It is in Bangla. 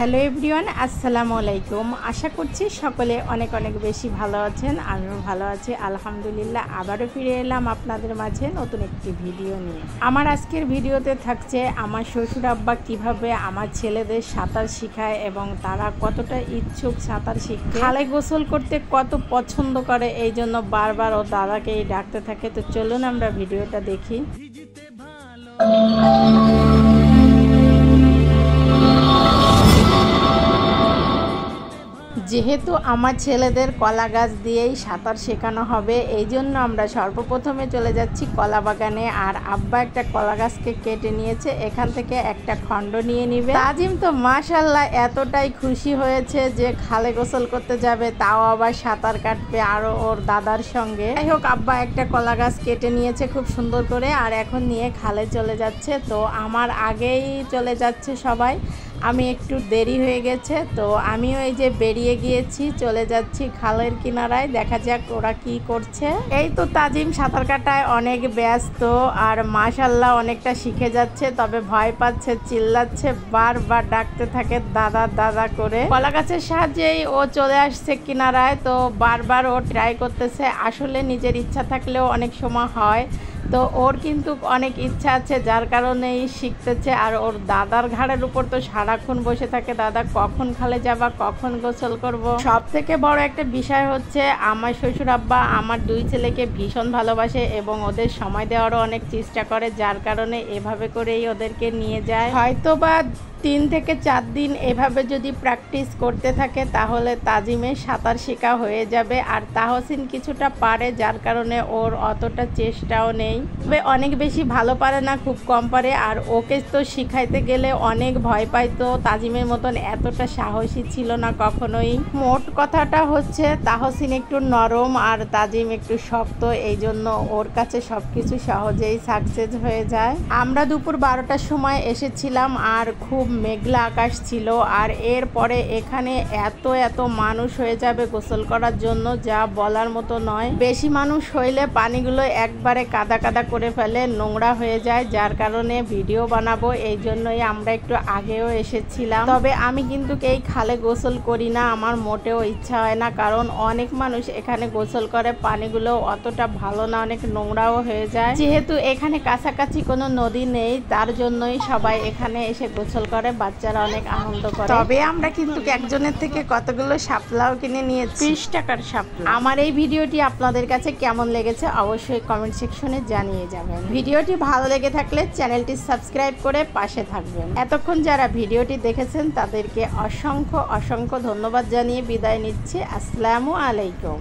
হ্যালো এভরিওয়ান, আসসালামু আলাইকুম। আশা করছি সকলে অনেক অনেক বেশি ভালো আছেন। আমিও ভালো আছি আলহামদুলিল্লাহ। আবারও ফিরে এলাম আপনাদের মাঝে নতুন একটি ভিডিও নিয়ে। আমার আজকের ভিডিওতে থাকছে আমার শ্বশুর আব্বা কীভাবে আমার ছেলেদের সাঁতার শেখায় এবং তারা কতটা ইচ্ছুক সাঁতার শিখতে, খালে গোসল করতে কত পছন্দ করে, এই জন্য বারবার ও দাদাকেই ডাকতে থাকে। তো চলুন আমরা ভিডিওটা দেখি। যেহেতু আমার ছেলেদের কলা গাছ দিয়েই সাঁতার শেখানো হবে, এই জন্য আমরা সর্বপ্রথমে চলে যাচ্ছি কলা বাগানে। আর আব্বা একটা কলা গাছকে কেটে নিয়েছে, এখান থেকে একটা খণ্ড নিয়ে নিবে। তাজিম তো মাশাআল্লাহ এতটাই খুশি হয়েছে যে খালে গোসল করতে যাবে, তাও আবার সাঁতার কাটবে আরও ওর দাদার সঙ্গে। যাই হোক, আব্বা একটা কলা গাছ কেটে নিয়েছে খুব সুন্দর করে, আর এখন নিয়ে খালে চলে যাচ্ছে। তো আমার আগেই চলে যাচ্ছে সবাই, আমি একটু দেরি হয়ে গেছে, তো আমিও এই যে বেরিয়ে গিয়েছি, চলে যাচ্ছি খালের কিনারায়। দেখা যাক ওরা কি করছে। এই তো তাজিম সাঁতার কাটায় অনেক ব্যস্ত আর মাশাআল্লাহ অনেকটা শিখে যাচ্ছে, তবে ভয় পাচ্ছে, চিল্লাচ্ছে, বারবার ডাকতে থাকে দাদা দাদা করে। কলা গাছের সাহায্যেই ও চলে আসছে কিনারায়, তো বারবার ও ট্রাই করতেছে। আসলে নিজের ইচ্ছা থাকলেও অনেক সময় হয়, তো ওর কিন্তু অনেক ইচ্ছা আছে যার কারণেই শিখতেছে। আর ওর দাদার ঘাড়ের উপর তো সারাক্ষণ বসে থাকে, দাদা কখন খালে যাবা, কখন গোসল করব। সব থেকে বড় একটা বিষয় হচ্ছে আমার শ্বশুর আব্বা আমার দুই ছেলেকে ভীষণ ভালোবাসে এবং ওদের সময় দেওয়ারও অনেক চেষ্টা করে, যার কারণে এভাবে করেই ওদেরকে নিয়ে যায়। হয়তো বা 3 থেকে 4 দিন এভাবে যদি প্র্যাকটিস করতে থাকে তাহলে তাজিমের সাঁতার শেখা হয়ে যাবে। আর তাহসিন কিছুটা পারে, যার কারণে ওর অতটা চেষ্টাও নেই, তবে অনেক বেশি ভালো পারে না, খুব কম পারে। আর ওকে তো শিখাইতে গেলে অনেক ভয় পাইতো, তাজিমের মতন এতটা সাহসী ছিল না কখনোই। মোট কথাটা হচ্ছে তাহসিন একটু নরম আর তাজিম একটু শক্ত, এই জন্য ওর কাছে সব কিছু সহজেই সাকসেস হয়ে যায়। আমরা দুপুর 12টার সময় এসেছিলাম আর খুব মেঘলা আকাশ ছিল। আর এরপরে এখানে এত মানুষ হয়ে যাবে গোসল করার জন্য, যা বলার মতো নয়। বেশি মানুষ হইলে পানিগুলো একবারে কাদা কাদা করে ফেলে, নোংরা হয়ে যায়, যার কারণে ভিডিও বানাবো এই জন্যই আমরা একটু আগেও এসেছিলাম। তবে আমি কিন্তু এই খালে গোসল করি না, আমার মোটেও ইচ্ছা হয় না, কারণ অনেক মানুষ এখানে গোসল করে, পানিগুলো অতটা ভালো না, অনেক নোংরাও হয়ে যায়। যেহেতু এখানে কাছাকাছি কোনো নদী নেই, তার জন্যই সবাই এখানে এসে গোসল করে, বাচ্চারা অনেক আনন্দ করে। তবে আমরা কিন্তু একজনের থেকে কতগুলো শাপলাও কিনে নিয়েছি, 30 টাকার শাপলা। আমার এই ভিডিওটি আপনাদের কাছে কেমন লেগেছে অবশ্যই কমেন্ট সেকশনে জানিয়ে যাবেন। ভিডিওটি ভালো লেগে থাকলে চ্যানেলটি সাবস্ক্রাইব করে পাশে থাকবেন। এতক্ষণ যারা ভিডিওটি দেখেছেন তাদেরকে অসংখ্য ধন্যবাদ জানিয়ে বিদায় নিচ্ছি। আসসালামু আলাইকুম।